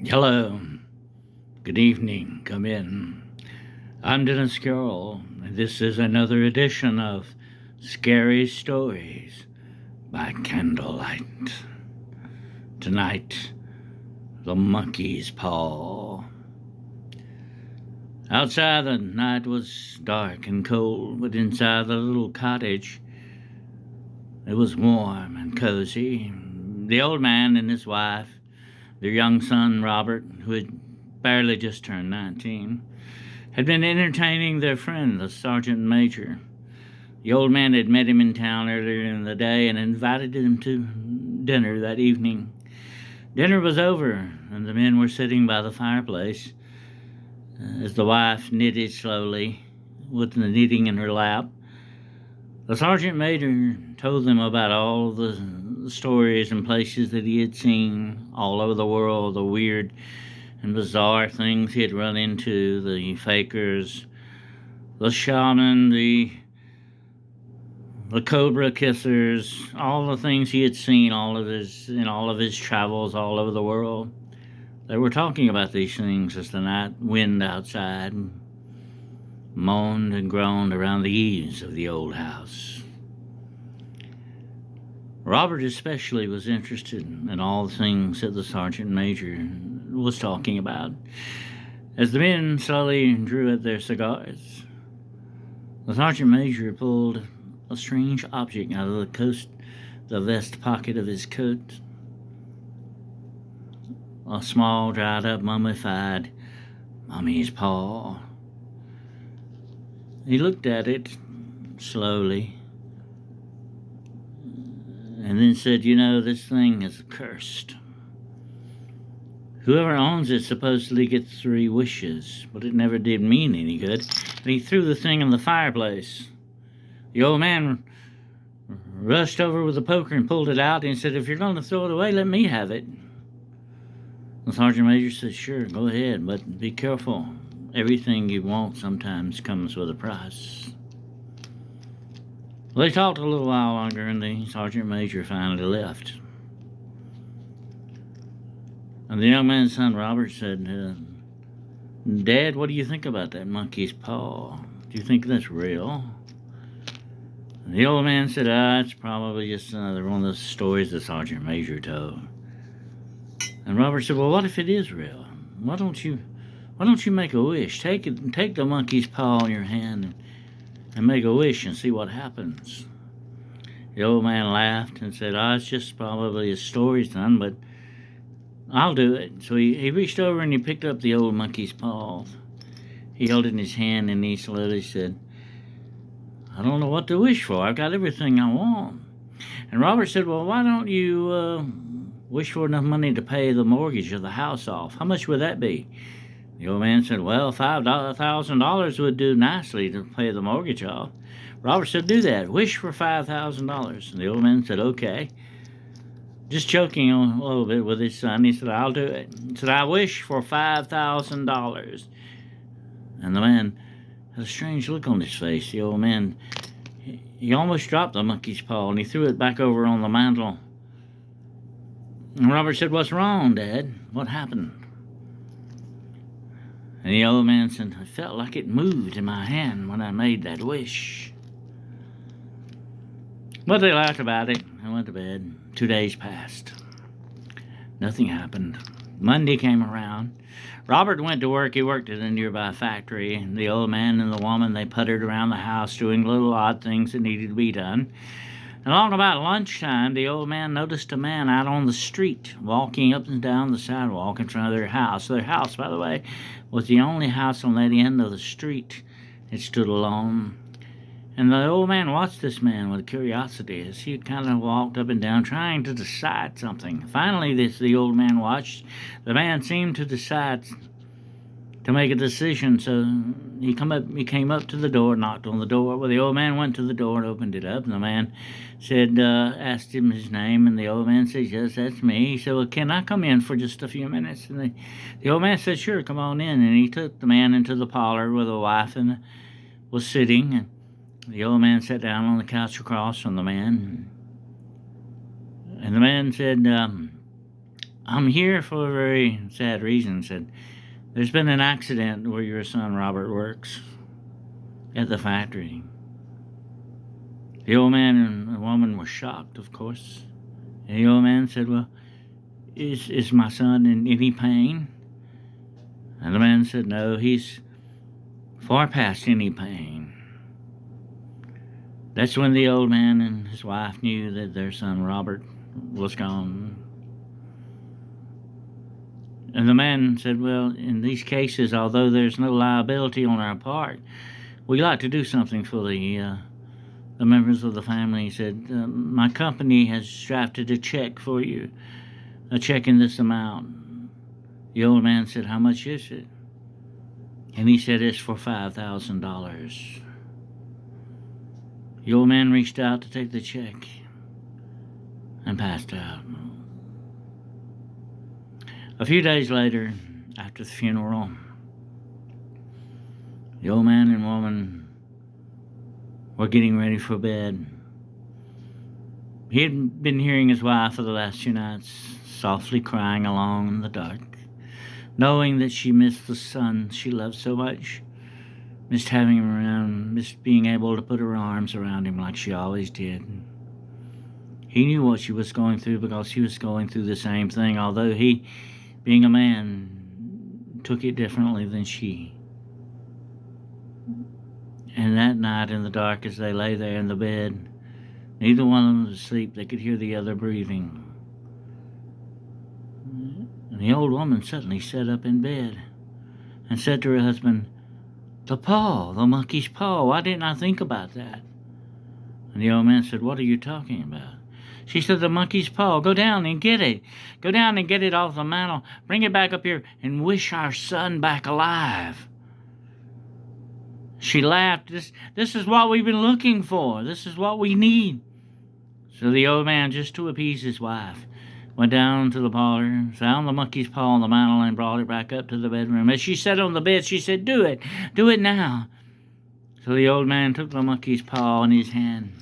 Hello, good evening, come in. I'm Dennis Carroll, and this is another edition of Scary Stories by Candlelight. Tonight, The Monkey's Paw. Outside, the night was dark and cold, but inside the little cottage, it was warm and cozy. The old man and his wife, their young son Robert, who had barely just turned 19, had been entertaining their friend, the sergeant major. The old man had met him in town earlier in the day and invited him to dinner that evening. Dinner was over, and the men were sitting by the fireplace as the wife knitted slowly, with the knitting in her lap. The sergeant major told them about all the stories and places that he had seen all over the world, the weird and bizarre things he had run into, the fakers, the shaman, the cobra kissers, all the things he had seen in all of his travels all over the world. They were talking about these things as the night wind outside moaned and groaned around the eaves of the old house. Robert especially was interested in all the things that the sergeant major was talking about. As the men slowly drew at their cigars, the sergeant major pulled a strange object out of the vest pocket of his coat. A small, dried up, mummified mummy's paw. He looked at it slowly and then said, "You know, this thing is cursed. Whoever owns it supposedly gets 3 wishes, but it never did mean any good." And he threw the thing in the fireplace. The old man rushed over with a poker and pulled it out and said, "If you're going to throw it away, let me have it." The sergeant major said, "Sure, go ahead, but be careful. Everything you want sometimes comes with a price." Well, they talked a little while longer, and the sergeant major finally left. And the young man's son, Robert, said, "Dad, what do you think about that monkey's paw? Do you think that's real?" And the old man said, "It's probably just another one of those stories the sergeant major told." And Robert said, "Well, what if it is real? Why don't you make a wish? Take the monkey's paw in your hand and make a wish and see what happens." The old man laughed and said, "It's just probably a story, son, but I'll do it." So he reached over and he picked up the old monkey's paw. He held it in his hand and he slowly said, "I don't know what to wish for. I've got everything I want." And Robert said, "Well, why don't you wish for enough money to pay the mortgage of the house off? How much would that be?" The old man said, "Well, $5,000 would do nicely to pay the mortgage off." Robert said, "Do that. Wish for $5,000. And the old man said, "Okay." Just joking a little bit with his son, he said, "I'll do it." He said, "I wish for $5,000. And the man had a strange look on his face. The old man, he almost dropped the monkey's paw and he threw it back over on the mantel. And Robert said, "What's wrong, Dad? What happened?" And the old man said, "I felt like it moved in my hand when I made that wish." But they laughed about it and went to bed. 2 days passed. Nothing happened. Monday came around. Robert went to work. He worked at a nearby factory. And the old man and the woman, they puttered around the house doing little odd things that needed to be done. Along about lunchtime, the old man noticed a man out on the street walking up and down the sidewalk in front of their house. Their house, by the way, was the only house on that end of the street. It stood alone. And the old man watched this man with curiosity as he kind of walked up and down trying to decide something. Finally, the old man watched. The man seemed to decide to make a decision, so he came up to the door, knocked on the door. Well, the old man went to the door and opened it up, and the man said, asked him his name, and the old man said, "Yes, that's me." He said, "Well, can I come in for just a few minutes?" And the old man said, "Sure, come on in." And he took the man into the parlor where the wife was sitting, and the old man sat down on the couch across from the man, and the man said, I'm here for a very sad reason. Said, there's been an accident where your son Robert works at the factory. The old man and the woman were shocked, of course. And the old man said, well, is my son in any pain? And the man said, no, he's far past any pain. That's when the old man and his wife knew that their son Robert was gone. And the man said, well, in these cases, although there's no liability on our part, we like to do something for the members of the family. He said, my company has drafted a check for you, a check in this amount. The old man said, how much is it? And he said, it's for $5,000. The old man reached out to take the check and passed out. A few days later, after the funeral, the old man and woman were getting ready for bed. He had been hearing his wife for the last 2 nights softly crying along in the dark, knowing that she missed the son she loved so much, missed having him around, missed being able to put her arms around him like she always did. He knew what she was going through because she was going through the same thing, although he, being a man, took it differently than she. And that night in the dark, as they lay there in the bed, neither one of them was asleep. They could hear the other breathing. And the old woman suddenly sat up in bed and said to her husband, the paw, the monkey's paw, why didn't I think about that? And the old man said, what are you talking about? She said, the monkey's paw, go down and get it. Go down and get it off the mantle. Bring it back up here and wish our son back alive. She laughed. This is what we've been looking for. This is what we need. So the old man, just to appease his wife, went down to the parlor, found the monkey's paw on the mantle, and brought it back up to the bedroom. As she sat on the bed, she said, do it now. So the old man took the monkey's paw in his hand,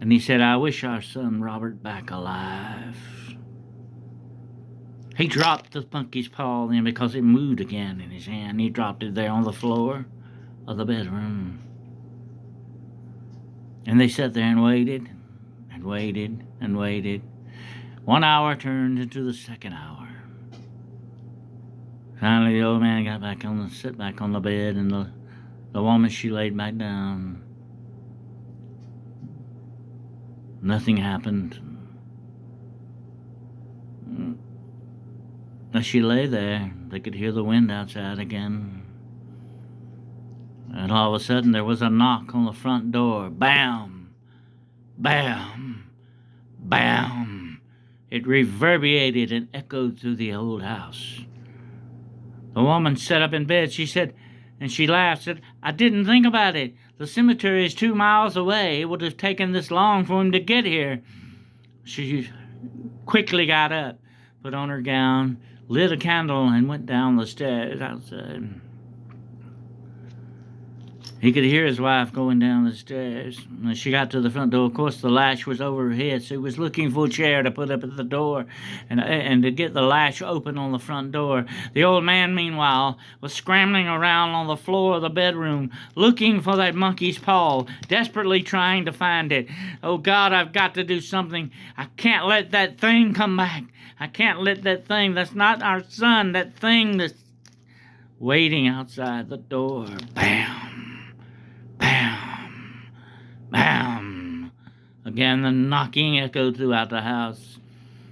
and he said, I wish our son Robert back alive. He dropped the monkey's paw then because it moved again in his hand. He dropped it there on the floor of the bedroom. And they sat there and waited and waited and waited. 1 hour turned into the second hour. Finally, the old man got back sit back on the bed, and the woman, she laid back down. Nothing happened. As she lay there, they could hear the wind outside again. And all of a sudden, there was a knock on the front door. Bam! Bam! Bam! It reverberated and echoed through the old house. The woman sat up in bed. She said, and she laughed, said, I didn't think about it. The cemetery is 2 miles away. It would have taken this long for him to get here. She quickly got up, put on her gown, lit a candle, and went down the stairs outside. He could hear his wife going down the stairs. When she got to the front door, of course, the latch was over her head, so he was looking for a chair to put up at the door and to get the latch open on the front door. The old man, meanwhile, was scrambling around on the floor of the bedroom, looking for that monkey's paw, desperately trying to find it. Oh, God, I've got to do something. I can't let that thing come back. I can't let that thing that's not our son, that thing that's waiting outside the door. Bam! Bam! Bam! Again, the knocking echoed throughout the house.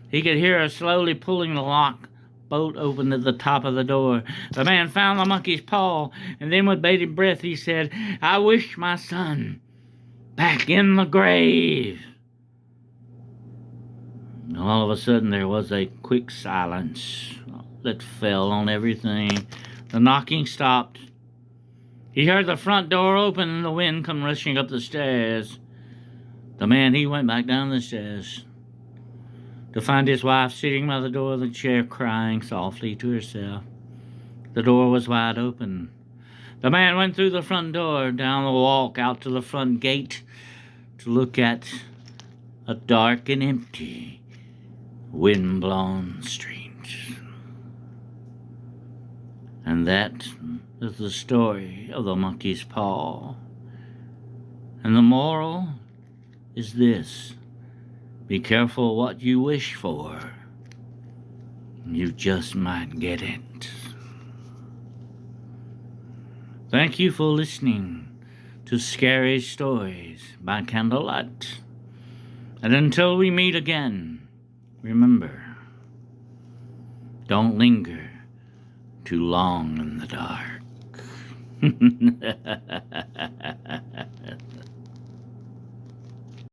He could hear her slowly pulling the lock bolt open at the top of the door. The man found the monkey's paw, and then with bated breath he said, I wish my son back in the grave. All of a sudden, there was a quick silence that fell on everything. The knocking stopped. He heard the front door open and the wind come rushing up the stairs. The man, he went back down the stairs to find his wife sitting by the door of the chair crying softly to herself. The door was wide open. The man went through the front door, down the walk, out to the front gate to look at a dark and empty, wind-blown street. And that is the story of the monkey's paw. And the moral is this: be careful what you wish for. You just might get it. Thank you for listening to Scary Stories by Candlelight. And until we meet again, remember, don't linger too long in the dark.